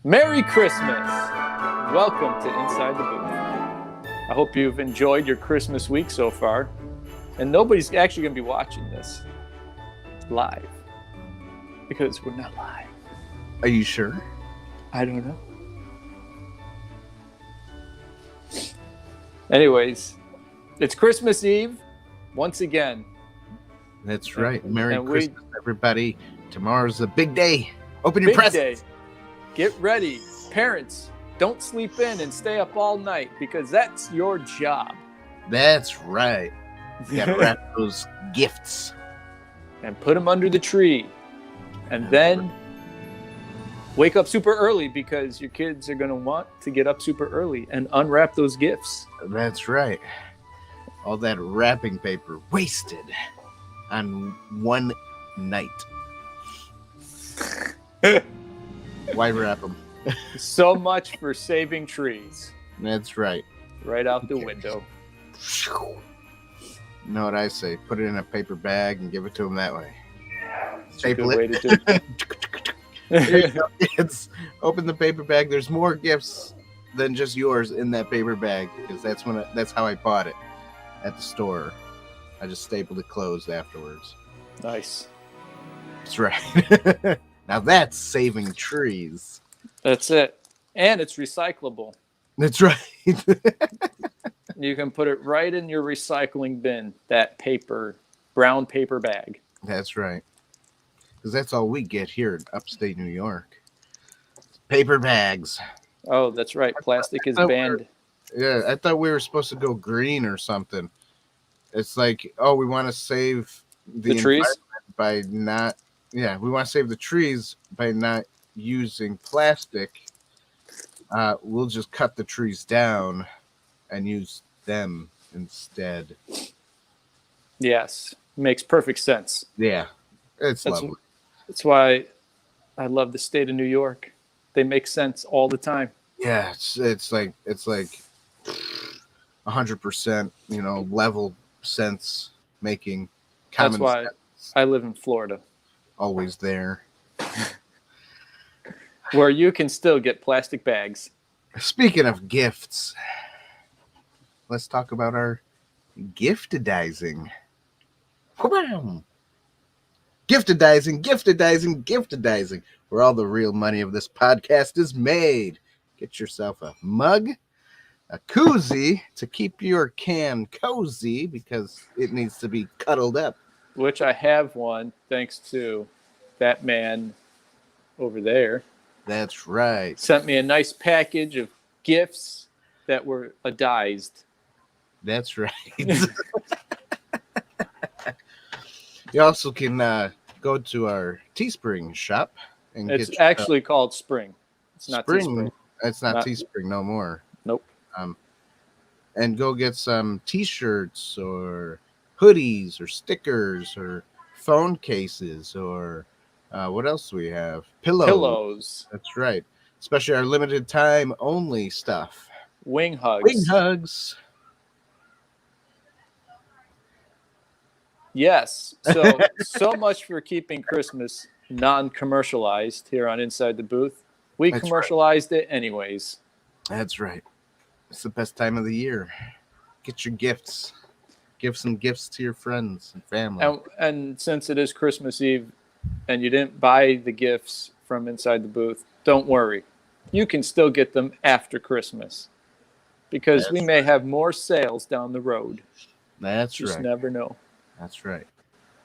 Merry Christmas! Welcome to Inside the Booth. I hope you've enjoyed your Christmas week so far. And nobody's actually going to be watching this live because we're not live. Are you sure? I don't know. Anyways, it's Christmas Eve once again. That's right. Merry Christmas, everybody. Tomorrow's a big day. Open your Big presents. day. Get ready. Parents, don't sleep in and stay up all night because that's your job. That's right. You gotta wrap those gifts. And put them under the tree. And then wake up super early because your kids are going to want to get up super early and unwrap those gifts. That's right. All that wrapping paper wasted on one night. Why wrap them? So much for saving trees. That's right. Right out the window. You know what I say? Put it in a paper bag and give it to them that way. Staple Way it. to do it. There you go, kids. Open the paper bag. There's more gifts than just yours in that paper bag because that's how I bought it at the store. I just stapled it closed afterwards. Nice. That's right. Now that's saving trees. That's it. And it's recyclable. That's right. You can put it right in your recycling bin, that brown paper bag. That's right. Because that's all we get here in upstate New York. Paper bags. Oh, that's right. Plastic is banned. Yeah, I thought we were supposed to go green or something. It's like, oh, we want to save The trees? by not. Yeah, we want to save the trees by not using plastic. We'll just cut the trees down and use them instead. Yes. Makes perfect sense. Yeah, it's lovely. That's why I love the state of New York. They make sense all the time. Yeah, it's like 100%, level sense making. That's why I live in Florida, always there. where you can still get plastic bags. Speaking of gifts, let's talk about our giftedizing. Wow. Giftedizing, where all the real money of this podcast is made. Get yourself a mug, a koozie to keep your can cozy because it needs to be cuddled up. Which I have one thanks to that man over there. That's right. Sent me a nice package of gifts that were adized. That's right. You also can go to our Teespring shop. And it's actually called Spring. It's not Teespring. It's not Teespring no more. Nope. And go get some T-shirts or hoodies or stickers or phone cases or what else do we have? Pillows. That's right. Especially our limited time only stuff. Wing hugs. Yes. So much for keeping Christmas non-commercialized here on Inside the Booth. We commercialized it anyways. That's right. It's the best time of the year. Get your gifts. Give some gifts to your friends and family. And since it is Christmas Eve and you didn't buy the gifts from Inside the Booth, don't worry. You can still get them after Christmas because we may have more sales down the road. That's right. Just never know. That's right.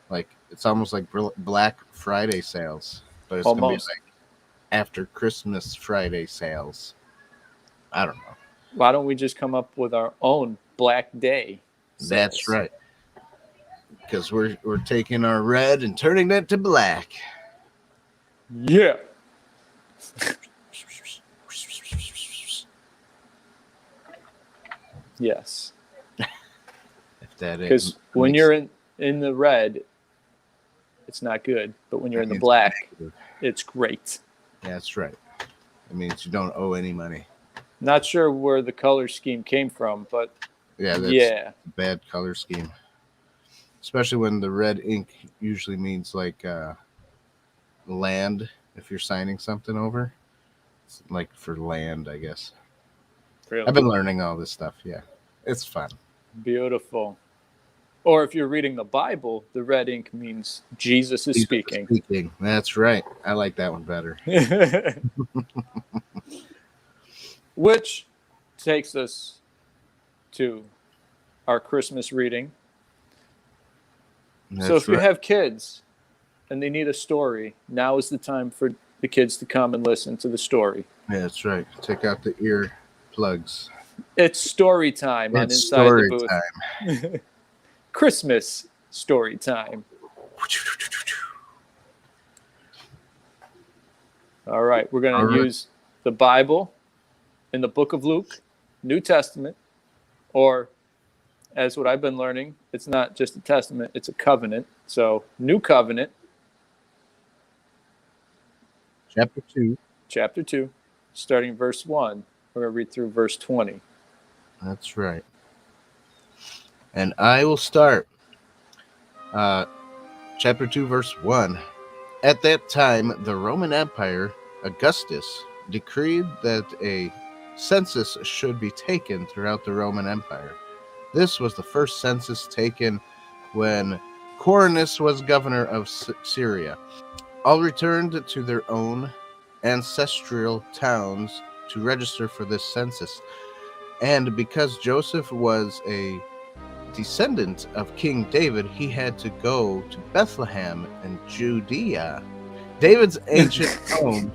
Like it's almost like Black Friday sales, but it's going to be like after Christmas Friday sales. I don't know. Why don't we just come up with our own Black Day sales? That's right. Because we're taking our red and turning it to black. Yeah. Yes. Because when you're in the red, it's not good. But when you're in the black, it's great. Yeah, that's right. It means you don't owe any money. Not sure where the color scheme came from, but that's a bad color scheme. Especially when the red ink usually means like land if you're signing something over. It's like for land, I guess. Really? I've been learning all this stuff. Yeah, it's fun. Beautiful. Or if you're reading the Bible, the red ink means Jesus is speaking. That's right. I like that one better. Which takes us to our Christmas reading. So if you have kids and they need a story, now is the time for the kids to come and listen to the story. Yeah, that's right. Take out the ear plugs. It's story time on Inside the Booth. Time. Christmas story time. All right, we're going to use the Bible in the book of Luke, New Testament, or as what I've been learning, it's not just a testament, it's a covenant. So, New Covenant. Chapter 2, starting verse 1. We're going to read through verse 20. That's right. And I will start. Chapter 2, verse 1. At that time, the Roman Empire, Augustus, decreed that a census should be taken throughout the Roman Empire. This was the first census taken when Quirinius was governor of Syria. All returned to their own ancestral towns to register for this census. And because Joseph was a descendant of King David, he had to go to Bethlehem in Judea, David's ancient home.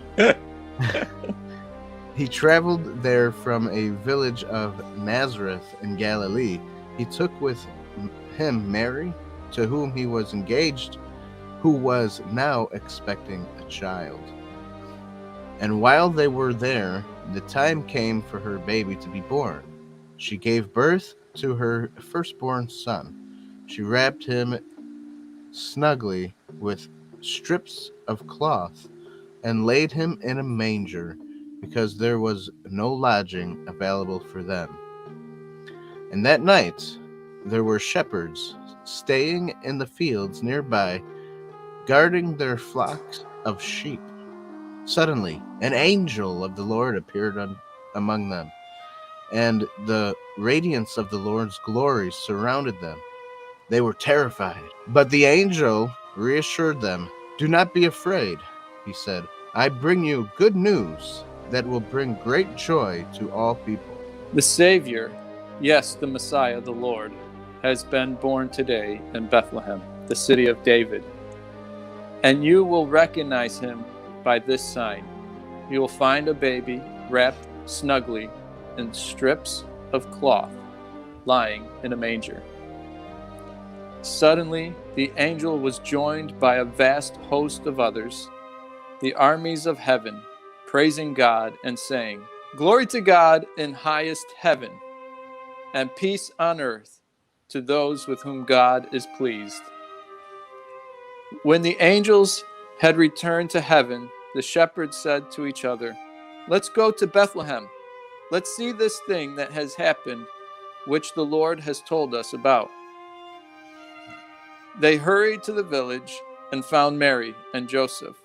He traveled there from a village of Nazareth in Galilee. He took with him Mary, to whom he was engaged, who was now expecting a child. And while they were there, the time came for her baby to be born. She gave birth to her firstborn son. She wrapped him snugly with strips of cloth and laid him in a manger, because there was no lodging available for them. And that night there were shepherds staying in the fields nearby, guarding their flocks of sheep. Suddenly an angel of the Lord appeared among them, and the radiance of the Lord's glory surrounded them. They were terrified. But the angel reassured them. "Do not be afraid," he said. "I bring you good news that will bring great joy to all people. The Savior, yes, the Messiah, the Lord, has been born today in Bethlehem, the city of David. And you will recognize him by this sign. You will find a baby wrapped snugly in strips of cloth, lying in a manger." Suddenly, the angel was joined by a vast host of others, the armies of heaven, praising God and saying, "Glory to God in highest heaven, and peace on earth to those with whom God is pleased." When the angels had returned to heaven, the shepherds said to each other, "Let's go to Bethlehem. Let's see this thing that has happened, which the Lord has told us about." They hurried to the village and found Mary and Joseph,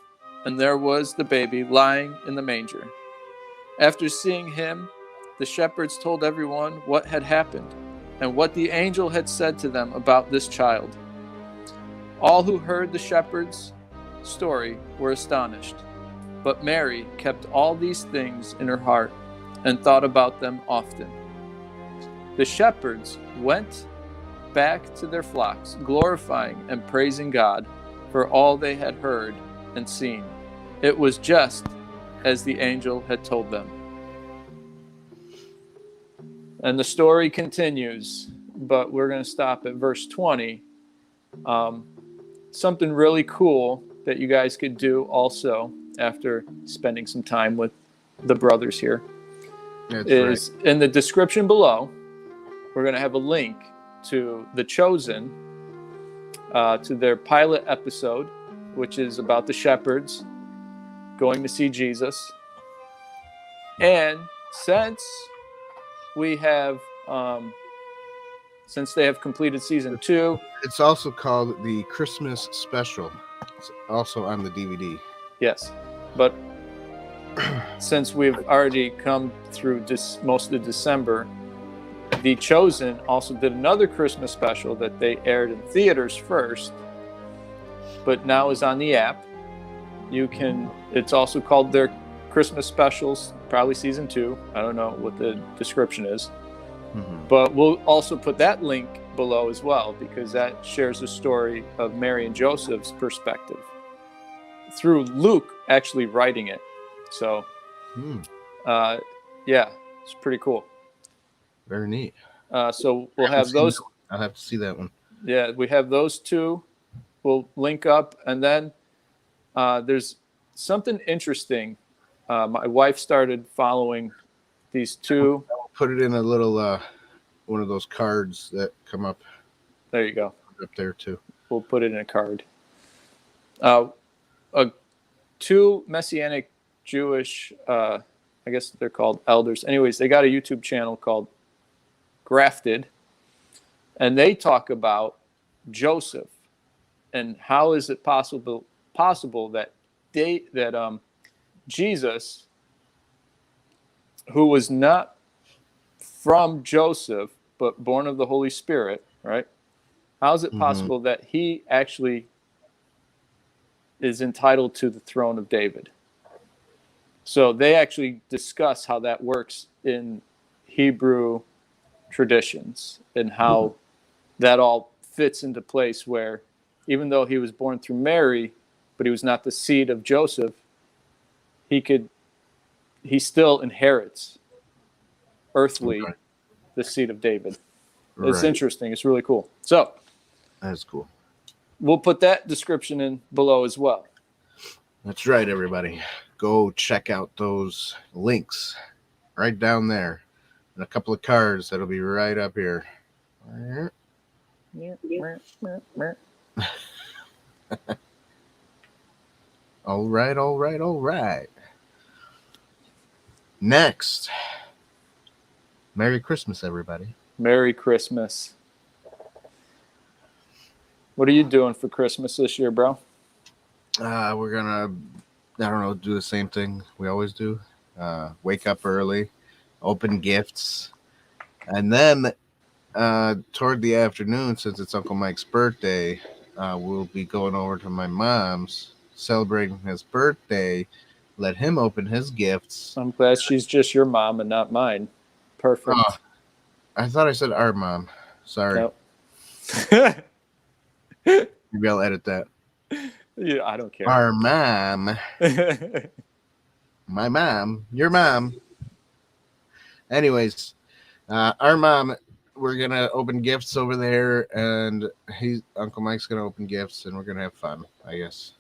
and there was the baby lying in the manger. After seeing him, the shepherds told everyone what had happened and what the angel had said to them about this child. All who heard the shepherds' story were astonished, but Mary kept all these things in her heart and thought about them often. The shepherds went back to their flocks, glorifying and praising God for all they had heard and seen. It was just as the angel had told them. And the story continues, but we're going to stop at verse 20. Something really cool that you guys could do also after spending some time with the brothers here is in the description below, we're going to have a link to The Chosen, to their pilot episode, which is about the shepherds going to see Jesus. And since we have, since they have completed season 2, it's also called the Christmas Special. It's also on the DVD. Yes, but since we've already come through most of December, The Chosen also did another Christmas special that they aired in theaters first, but now is on the app. It's also called their Christmas specials, probably season 2. I don't know what the description is. But we'll also put that link below as well, because that shares the story of Mary and Joseph's perspective through Luke actually writing it. So, yeah, it's pretty cool. Very neat. So we'll have those. I'll have to see that one. Yeah, we have those two. We'll link up, and then there's something interesting. My wife started following these two. Put it in a little one of those cards that come up. There you go. Up there too. We'll put it in a card. Two Messianic Jewish, I guess they're called elders. Anyways, they got a YouTube channel called Grafted, and they talk about Joseph and how is it possible that Jesus, who was not from Joseph but born of the Holy Spirit, right? How is it possible that he actually is entitled to the throne of David? So they actually discuss how that works in Hebrew traditions and how that all fits into place, where even though he was born through Mary, but he was not the seed of Joseph, he still inherits earthly the seed of David. It's interesting. It's really cool. So that's cool. We'll put that description in below as well. That's right, everybody. Go check out those links right down there. And a couple of cards that'll be right up here. All right. Next. Merry Christmas, everybody. Merry Christmas. What are you doing for Christmas this year, bro? We're gonna, do the same thing we always do. Wake up early, open gifts, and then toward the afternoon, since it's Uncle Mike's birthday, we'll be going over to my mom's, celebrating his birthday. Let him open his gifts. I'm glad she's just your mom and not mine. Perfect. I thought I said our mom. Sorry. Nope. Maybe I'll edit that. Yeah, I don't care. Our mom. My mom. Your mom. Anyways, our mom, we're going to open gifts over there, and Uncle Mike's going to open gifts, and we're going to have fun, I guess.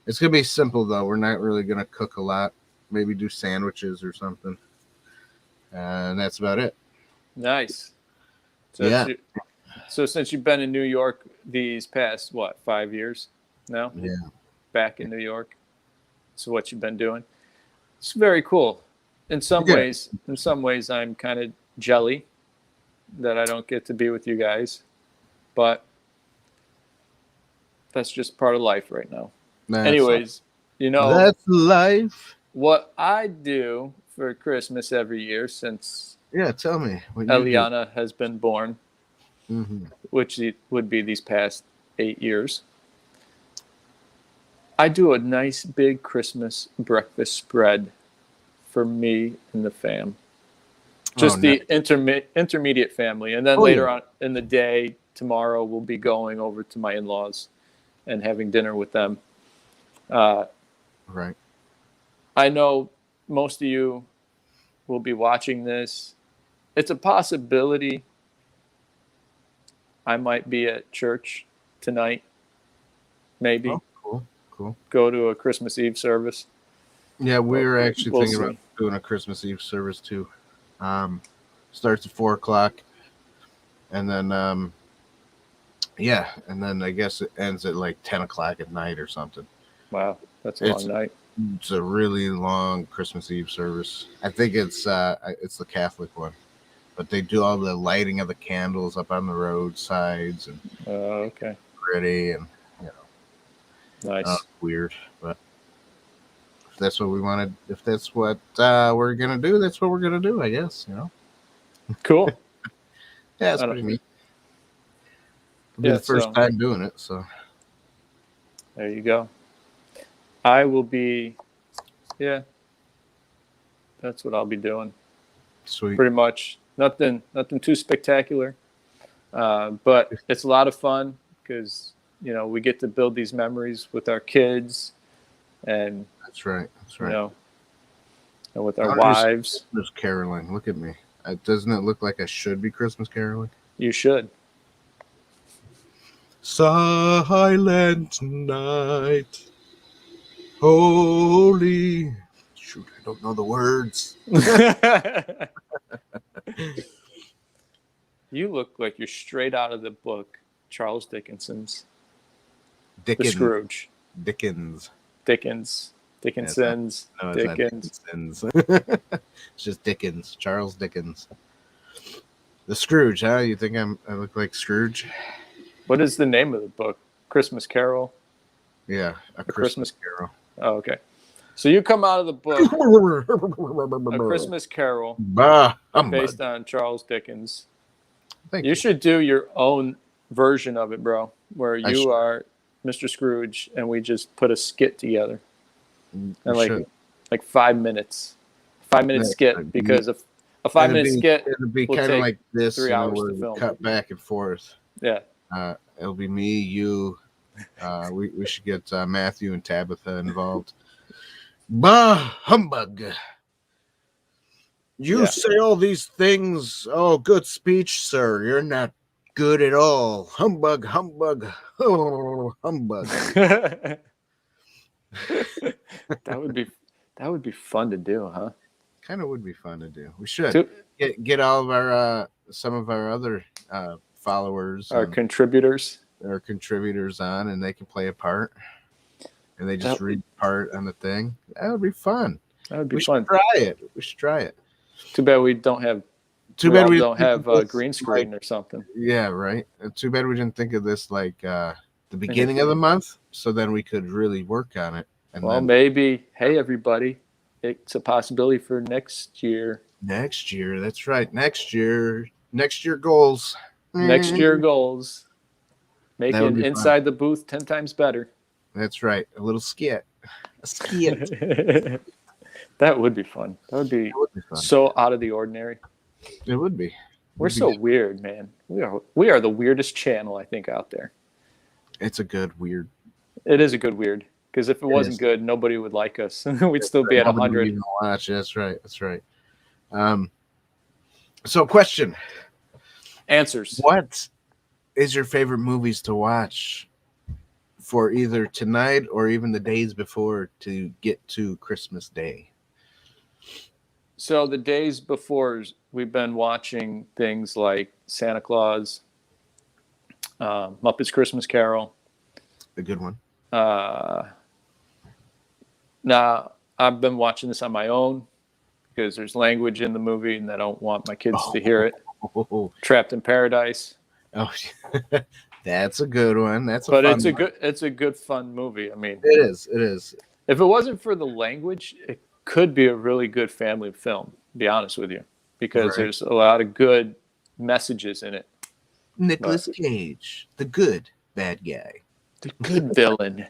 It's going to be simple, though. We're not really going to cook a lot. Maybe do sandwiches or something. And that's about it. Nice. So yeah. So since you've been in New York these past, 5 years now? Yeah. Back in New York. So what you've been doing. It's very cool. In some ways, I'm kind of jelly that I don't get to be with you guys. But that's just part of life right now. Anyways, that's life. What I do for Christmas every year since tell me what Eliana has been born, which would be these past 8 years. I do a nice big Christmas breakfast spread for me and the fam. Just the intermediate family. And then later on in the day, tomorrow, we'll be going over to my in-laws and having dinner with them. Right. I know most of you will be watching this. It's a possibility I might be at church tonight. Maybe. Oh, cool. Go to a Christmas Eve service. Yeah, we're actually thinking about doing a Christmas Eve service too. Starts at 4:00, and then and then I guess it ends at like 10:00 at night or something. Wow, that's a long night. It's a really long Christmas Eve service. I think it's the Catholic one, but they do all the lighting of the candles up on the roadsides and okay, pretty and nice, weird, but if that's what we wanted, if that's what we're gonna do, that's what we're gonna do. I guess Cool. Yeah, it's pretty neat. It'll be Yeah, the first time doing it, so there you go. I will be. Yeah, that's what I'll be doing. sweet. Pretty much nothing too spectacular, but it's a lot of fun because we get to build these memories with our kids, and That's right. And with our wives. Christmas caroling. Look at me. Doesn't it look like I should be Christmas caroling? You should. Silent night, holy. Shoot, I don't know the words. You look like you're straight out of the book, Charles Dickinson's The Scrooge. Dickens's. Dickinson's. No, Dickens. It's just Dickens. Charles Dickens. The Scrooge, huh? You think I look like Scrooge? What is the name of the book? Christmas Carol? Yeah, a Christmas Carol. Oh, okay. So you come out of the book, A Christmas Carol, based on Charles Dickens. You should do your own version of it, bro, where you are Mr. Scrooge and we just put a skit together. And like 5 minutes. 5-minute skit, because a 5-minute skit it'll be kind of like this, 3 hours to film. Cut back and forth. Yeah. It'll be me, you. We should get Matthew and Tabitha involved. Bah, humbug. You say all these things. Oh, good speech, sir. You're not good at all. Humbug, humbug. Oh, humbug. That would be fun to do, huh? Kind of would be fun to do. We should get all of our some of our other followers, our contributors on, and they can play a part, and they just read part on the thing. That would be fun. That would be fun. We should try it. Too bad we don't have. We don't have a green screen or something. Yeah, right. Too bad we didn't think of this like the beginning of the month, so then we could really work on it. And maybe. Hey, everybody, it's a possibility for next year. Next year, that's right. Next year goals. Next year goals. Making Inside the Booth 10 times better. That's right. A little skit. A skit. That would be fun. That would be fun. So out of the ordinary. It would be. We're so weird, man. We are the weirdest channel, I think, out there. It's a good weird. It is a good weird. Because if it wasn't good, nobody would like us. We'd still be at 100. Watch. That's right. So, question. Answers. What is your favorite movies to watch for either tonight or even the days before to get to Christmas Day? So the days before, we've been watching things like Santa Claus, Muppets Christmas Carol. A good one. Now, I've been watching this on my own because there's language in the movie and I don't want my kids to hear it. Trapped in Paradise. Oh, that's a good one. It's a good fun movie. I mean, it is. If it wasn't for the language, it could be a really good family film, to be honest with you, because there's a lot of good messages in it. Nicolas Cage, the good bad guy. The good villain.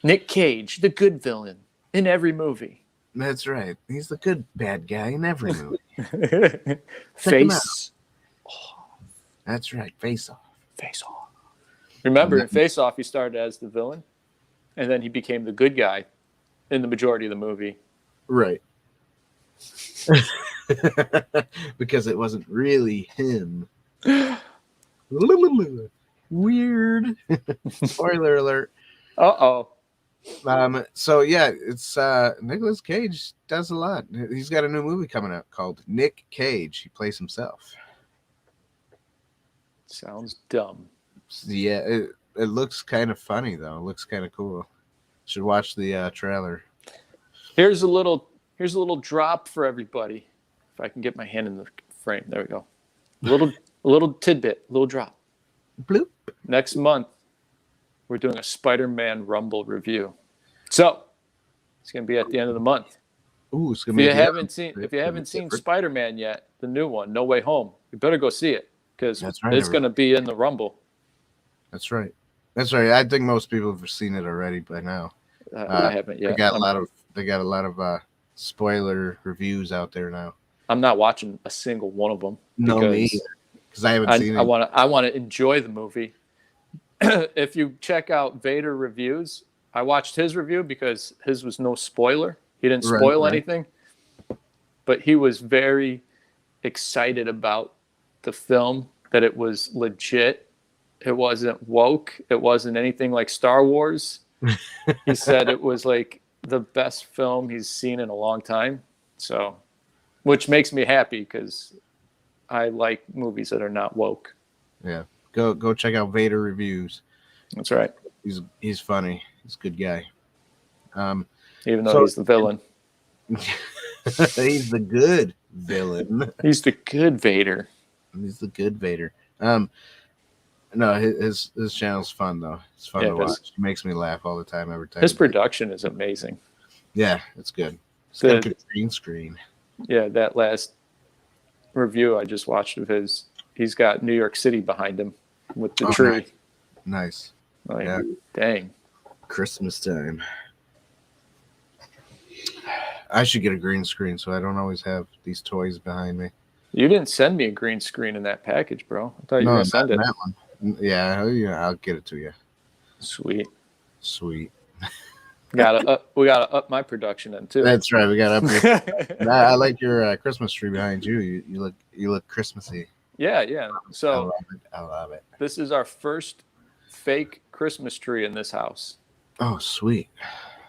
Nick Cage, the good villain in every movie. That's right. He's the good bad guy in every movie. Face Off. That's right. Face Off. Face Off. Remember, in Face Off, he started as the villain, and then he became the good guy in the majority of the movie. Right. Because it wasn't really him. Weird. Spoiler alert. Uh-oh. So yeah, it's Nicolas Cage does a lot. He's got a new movie coming out called Nick Cage. He plays himself. Sounds dumb. Yeah, it looks kind of funny though. It looks kind of cool. Should watch the trailer. Here's a little drop for everybody. If I can get my hand in the frame. There we go. A little tidbit, a little drop. Bloop. Next month, we're doing a Spider-Man Rumble review. So it's going to be at the end of the month. Ooh, it's If gonna be you at the haven't end. seen, It's if you gonna haven't be seen different. Spider-Man yet, the new one, No Way Home, you better go see it because That's right, it's going to be in the Rumble. That's right. That's right. I think most people have seen it already by now. I haven't yet. They got a lot of spoiler reviews out there now. I'm not watching a single one of them No, me because because I haven't seen it. I want to enjoy the movie. If you check out Vader reviews, I watched his review because his was no spoiler. He didn't spoil anything, but he was very excited about the film, that it was legit. It wasn't woke. It wasn't anything like Star Wars. He said it was like the best film he's seen in a long time. So, which makes me happy because I like movies that are not woke. Yeah, go check out Vader reviews. That's right. He's funny. He's a good guy. Even though he's the villain. He's the good villain. He's the good Vader. He's the good Vader. No, his channel's fun though. It's fun to watch. He makes me laugh all the time. Every time. His production is amazing. Yeah, it's good. It's got a good green screen. Yeah, that last review I just watched of his, he's got New York City behind him with the tree. Nice. Like, yeah. Dang. Christmas time. I should get a green screen so I don't always have these toys behind me. You didn't send me a green screen in that package, bro. I thought you were going to send it. That one. Yeah, I'll get it to you. Sweet. We gotta up my production then too. That's right. We got up. I like your Christmas tree behind you. You look Christmassy. Yeah. So I love it. This is our first fake Christmas tree in this house. Oh, sweet.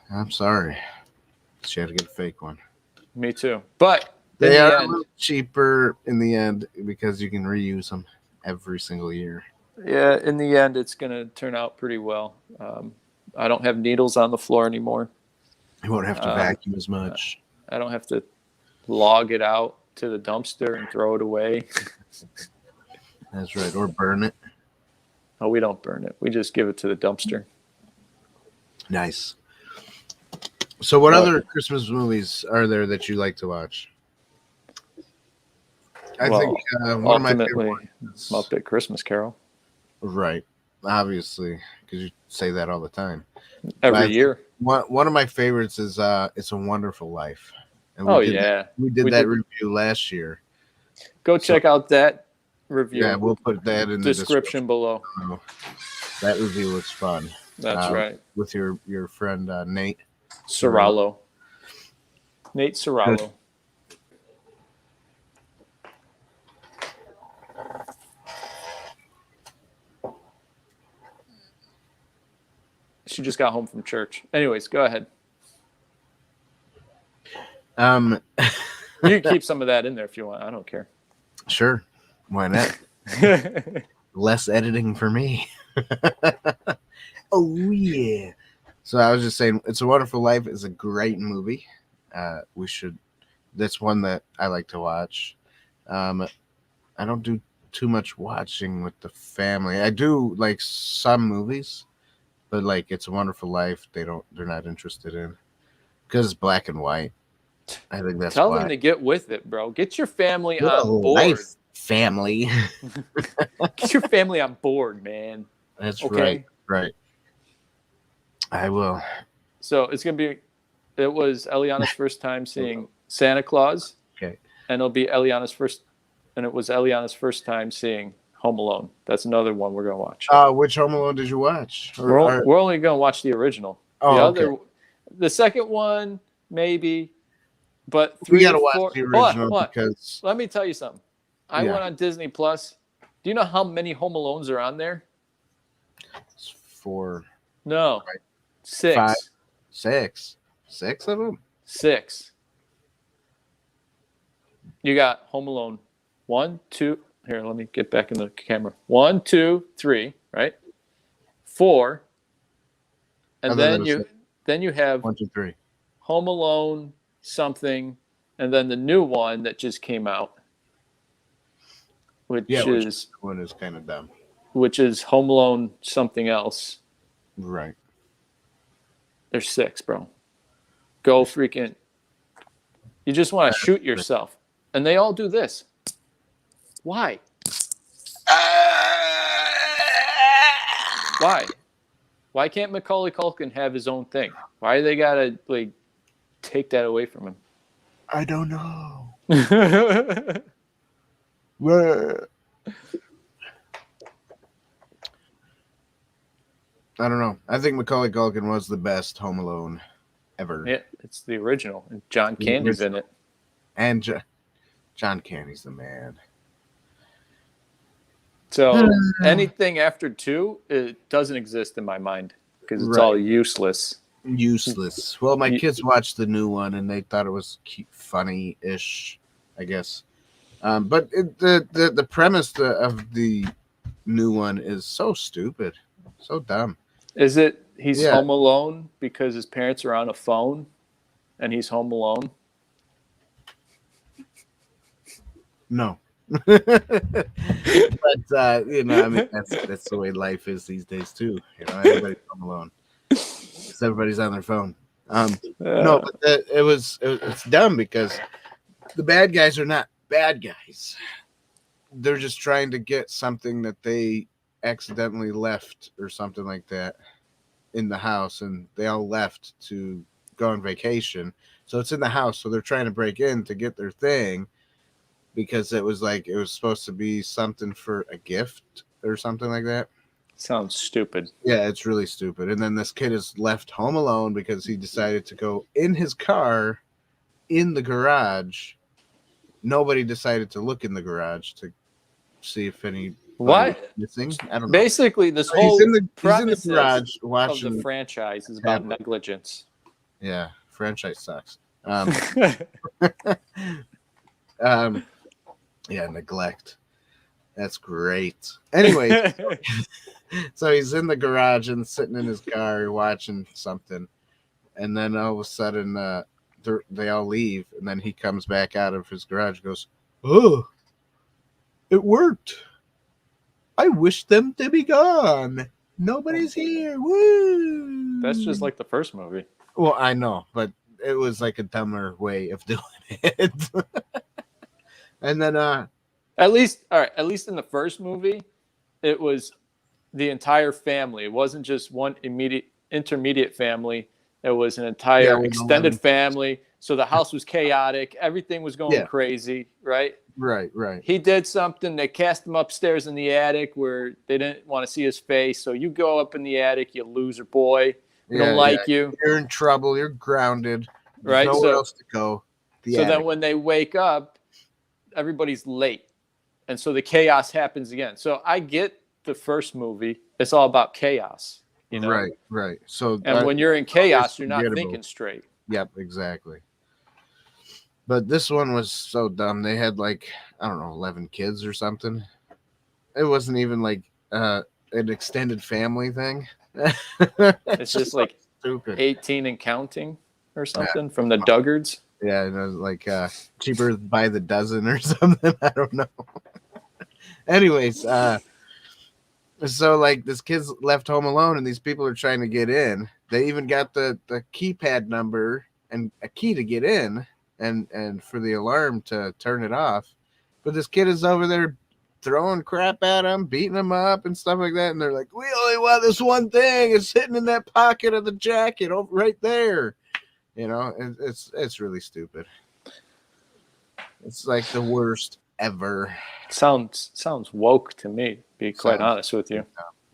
I'm sorry. She had to get a fake one. Me too. But they are a little cheaper in the end because you can reuse them every single year. Yeah, in the end, it's going to turn out pretty well. I don't have needles on the floor anymore. You won't have to vacuum as much. I don't have to log it out to the dumpster and throw it away. That's right. Or burn it. Oh, we don't burn it. We just give it to the dumpster. Nice. So what other Christmas movies are there that you like to watch? I think one of my favorite ones is Muppet Christmas Carol. Right. Obviously, because you say that all the time. Every year. One of my favorites is It's a Wonderful Life. And we did that review last year. Go check out that review. Yeah, we'll put that in the description below. That review looks fun. That's right. With your friend Nate Serrallo. Nate Serrallo. She just got home from church. Anyways, go ahead. You can keep some of that in there if you want. I don't care. Sure. Why not? Less editing for me. Oh, yeah. So I was just saying, It's a Wonderful Life is a great movie. That's one that I like to watch. I don't do too much watching with the family. I do like some movies, but like It's a Wonderful Life, they're not interested in because it's black and white. I think that's Tell them to get with it, bro. Get your family on board. Life, family. Get your family on board, man. That's okay? Right. I will. So it was Eliana's first time seeing Santa Claus. Okay. And it was Eliana's first time seeing Home Alone. That's another one we're going to watch. Which Home Alone did you watch? We're only going to watch the original. The second one, maybe. But we got to watch the original because... Let me tell you something. I went on Disney Plus. Do you know how many Home Alones are on there? It's 4. No. Right. 6. 5. 6. 6 of them? 6. You got Home Alone 1, 2. Here, let me get back in the camera. 1, 2, 3, right? 4. And then you have 1, 2, 3. Home Alone something, and then the new one that just came out, which one is kind of dumb. Which is Home Alone something else. Right. There's 6, bro. Go freaking. You just want to shoot yourself. And they all do this. Why? Why? Why can't Macaulay Culkin have his own thing? Why do they gotta like take that away from him? I don't know. I don't know. I think Macaulay Culkin was the best Home Alone ever. Yeah, it's the original. And John Candy's in it. And John Candy's the man. So anything after 2, it doesn't exist in my mind because it's all useless. Useless. Well, my kids watched the new one and they thought it was funny-ish, I guess. But the premise of the new one is so stupid, so dumb. Is it he's home alone because his parents are on a phone and he's home alone? No. But I mean that's the way life is these days too. Everybody's home alone. Everybody's on their phone. No, but it's dumb because the bad guys are not bad guys. They're just trying to get something that they accidentally left or something like that in the house, and they all left to go on vacation. So it's in the house, so they're trying to break in to get their thing because it was supposed to be something for a gift or something like that. Sounds stupid. Yeah, it's really stupid. And then this kid is left home alone because he decided to go in his car in the garage. Nobody decided to look in the garage to see if any missing. I don't know. Basically, this whole he's in the garage watching of the franchise is about negligence. Yeah, franchise sucks. Yeah, neglect. That's great. Anyway, so he's in the garage and sitting in his car watching something, and then all of a sudden they all leave, and then he comes back out of his garage and goes, "Oh, it worked. I wish them to be gone. Nobody's here. Woo!" That's just like the first movie. Well, I know, but it was like a dumber way of doing it. And then at least in the first movie, it was the entire family. It wasn't just one intermediate family. It was an entire extended family. So the house was chaotic. Everything was going crazy, right? Right. He did something. They cast him upstairs in the attic where they didn't want to see his face. So you go up in the attic, you loser boy. We don't like you. You're in trouble. You're grounded. There's right? nowhere else to go. Then when they wake up, everybody's late. And so the chaos happens again. So I get the first movie. It's all about chaos. Right. So when you're in chaos, you're not thinking straight. Yep, exactly. But this one was so dumb. They had 11 kids or something. It wasn't even an extended family thing. It's just like stupid. 18 and counting or something from the Duggards. Yeah, it was cheaper by the dozen or something. I don't know. Anyways, so this kid's left home alone and these people are trying to get in. They even got the keypad number and a key to get in and for the alarm to turn it off. But this kid is over there throwing crap at him, beating him up and stuff like that. And they're like, "We only want this one thing. It's sitting in that pocket of the jacket over right there." It's really stupid. It's like the worst ever. Sounds woke to me, to be quite honest with you.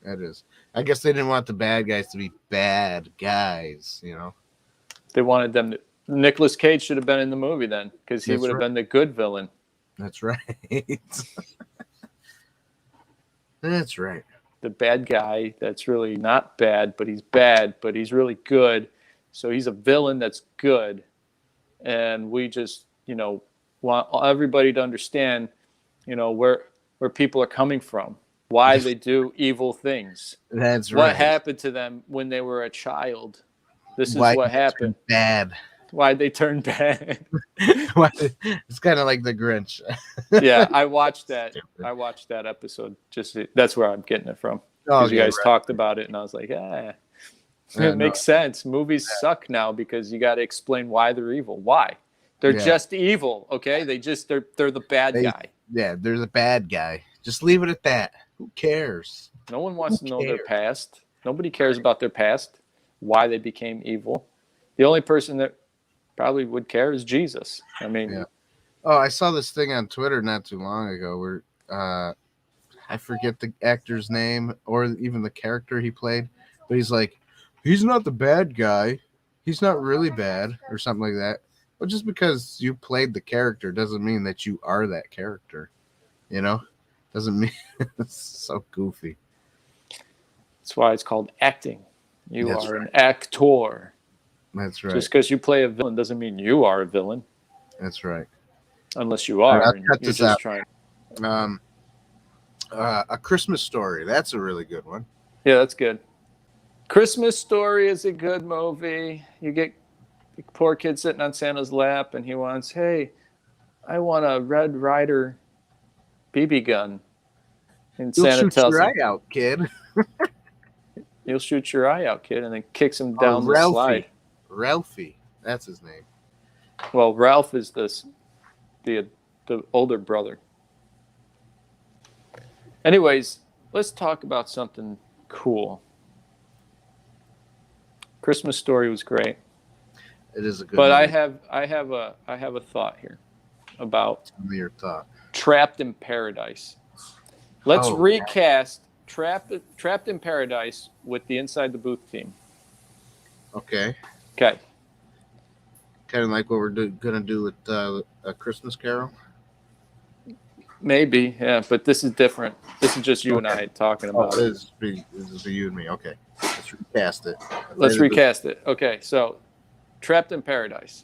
Yeah, it is. I guess they didn't want the bad guys to be bad guys, They wanted them to. Nicolas Cage should have been in the movie then, because he would have been the good villain. That's right. That's right. The bad guy that's really not bad, but he's really good. So he's a villain that's good. And we just, want everybody to understand, where people are coming from, why they do evil things. That's right. What happened to them when they were a child. This is what happened. Bad. Why'd they turn bad? It's kind of like the Grinch. Yeah, I watched that. I watched that episode. That's where I'm getting it from. Because you guys talked about it, and I was like, It makes sense. Movies suck now because you got to explain why they're evil. Why? They're just evil, okay? They're the bad guy. Yeah, they're the bad guy. Just leave it at that. Who cares? No one wants to know their past. Nobody cares about their past, why they became evil. The only person that probably would care is Jesus. I mean, yeah. Oh, I saw this thing on Twitter not too long ago where I forget the actor's name or even the character he played, but he's like, he's not the bad guy. He's not really bad or something like that. But just because you played the character doesn't mean that you are that character. You know? Doesn't mean it's so goofy. That's why it's called acting. You are an actor. That's right. Just because you play a villain doesn't mean you are a villain. That's right. Unless you are. I'll and cut you're this just out. trying. A Christmas Story. That's a really good one. Yeah, that's good. Christmas Story is a good movie. You get the poor kid sitting on Santa's lap, and he wants, hey, I want a Red Ryder BB gun. And You'll Santa shoot tells your him, eye out, kid. you'll shoot your eye out, kid, and then kicks him down the slide. Ralphie. That's his name. Well, Ralph is the older brother. Anyways, let's talk about something cool. Christmas Story was great. It is a good But movie. I have a thought here about Tell me your thought. Trapped in Paradise. Let's recast Trapped in Paradise with the Inside the Booth team. Okay. Okay. Kind of like what we're gonna do with A Christmas Carol. Maybe, yeah, but this is different. This is just you and I talking about it. This is you and me. Okay. Let's recast it. Let's recast it. Okay, so Trapped in Paradise.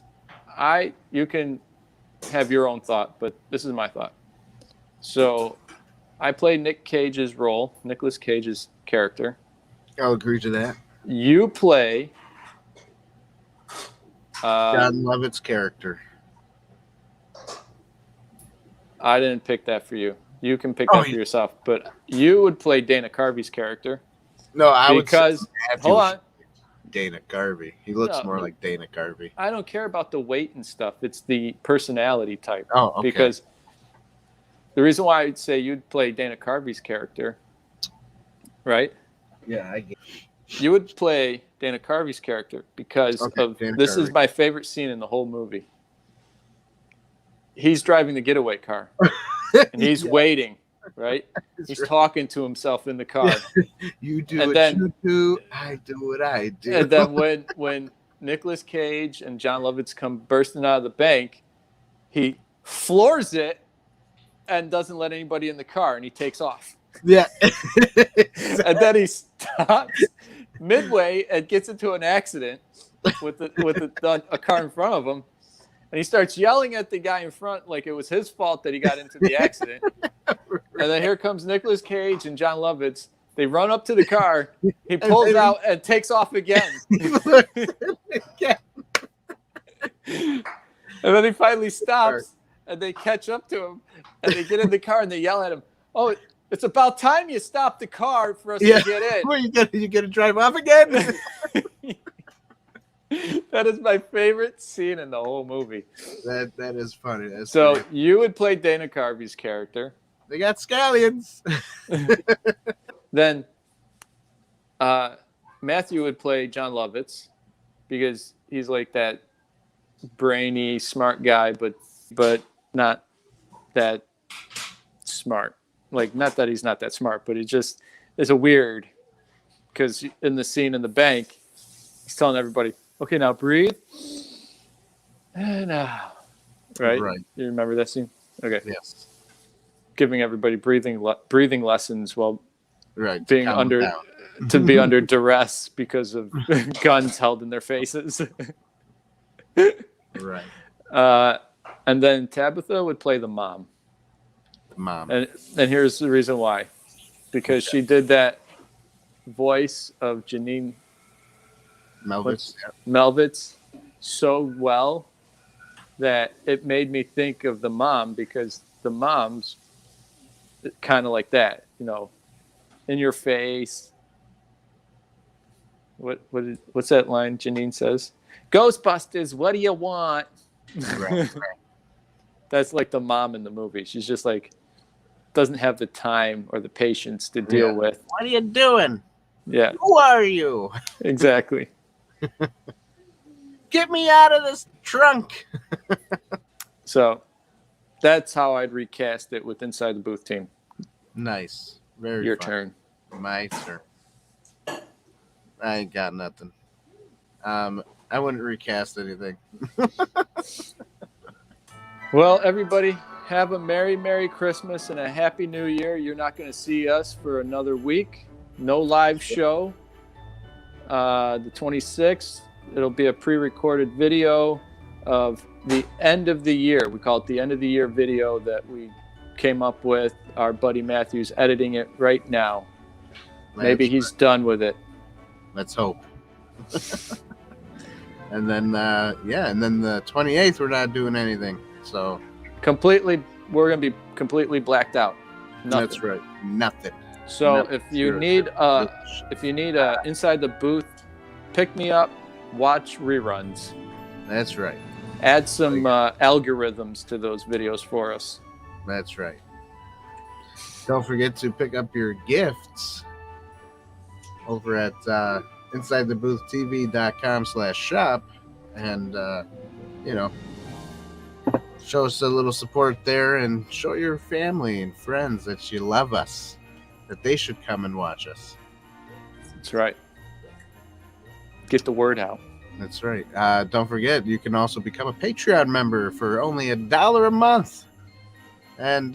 You can have your own thought, but this is my thought. So I play Nicolas Cage's character. I'll agree to that. You play John Lovett's character. I didn't pick that for you. You can pick that for yourself. But you would play Dana Carvey's character. No, because hold on. Dana Carvey. He looks more like Dana Carvey. I don't care about the weight and stuff. It's the personality type. Oh, okay. Because the reason why I'd say you'd play Dana Carvey's character, right? Yeah, I get it. You would play Dana Carvey's character because this is my favorite scene in the whole movie. He's driving the getaway car, and he's waiting, right? He's talking to himself in the car. You do what you do, I do what I do. And then when Nicolas Cage and John Lovitz come bursting out of the bank, he floors it and doesn't let anybody in the car, and he takes off. Yeah. And then he stops midway and gets into an accident with a car in front of him. And he starts yelling at the guy in front like it was his fault that he got into the accident. And then here comes Nicolas Cage and John Lovitz. They run up to the car. He pulls out and takes off again. And then he finally stops, and they catch up to him. And they get in the car, and they yell at him, "Oh, it's about time you stopped the car for us to get in." Well, you gonna drive off again? That is my favorite scene in the whole movie. That is funny. That's so great. You would play Dana Carvey's character. They got scallions. Then Matthew would play John Lovitz because he's like that brainy, smart guy, but not that smart. Like, not that he's not that smart, but he just is a weird. Because in the scene in the bank, he's telling everybody, "Okay, now breathe." And right? You remember that scene? Okay. Yes. Giving everybody breathing lessons while being under duress because of guns held in their faces. Right. And then Tabitha would play the mom. And here's the reason why. Because she did that voice of Janine Melvitz so well that it made me think of the mom, because the mom's kind of like that, in your face, What's that line Janine says? Ghostbusters, what do you want? Right. That's like the mom in the movie. She's just like doesn't have the time or the patience to deal with. What are you doing? Yeah. Who are you? Exactly. Get me out of this trunk. So that's how I'd recast it with Inside the Booth team. Nice. Very Your fun. turn. My turn. I ain't got nothing. I wouldn't recast anything. Well, everybody, have a Merry Christmas and a Happy New Year. You're not going to see us for another week. No live show. The 26th, it'll be a pre-recorded video of the end of the year. We call it the end of the year video that we came up with. Our buddy Matthew's editing it right now. Maybe he's done with it. Let's hope. And then, and then the 28th, we're not doing anything. So we're going to be completely blacked out. Nothing. That's right. Nothing. So Nothing. if you need Inside the Booth, pick me up, watch reruns. That's right. Add some algorithms to those videos for us. That's right. Don't forget to pick up your gifts over at InsideTheBoothTV.com/shop and show us a little support there and show your family and friends that you love us, that they should come and watch us. That's right. Get the word out. That's right. Don't forget, you can also become a Patreon member for only $1 a month. And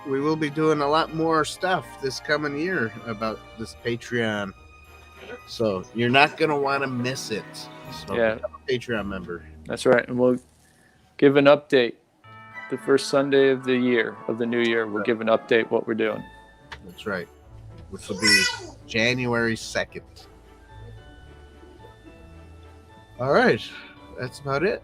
we will be doing a lot more stuff this coming year about this Patreon. So you're not going to want to miss it. So become a Patreon member. That's right. And we'll give an update. The first Sunday of the new year, we'll give an update what we're doing. That's right. Which will be January 2nd. All right. That's about it.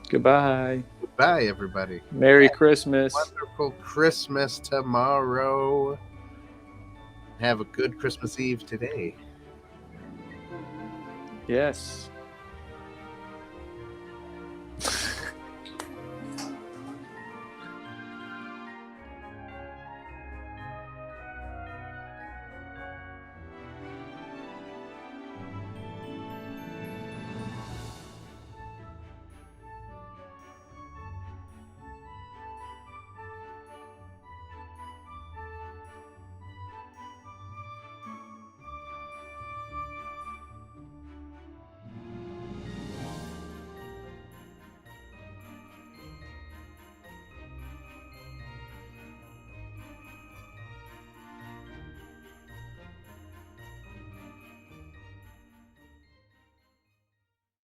Goodbye. Goodbye, everybody. Merry Christmas. Wonderful Christmas tomorrow. Have a good Christmas Eve today. Yes.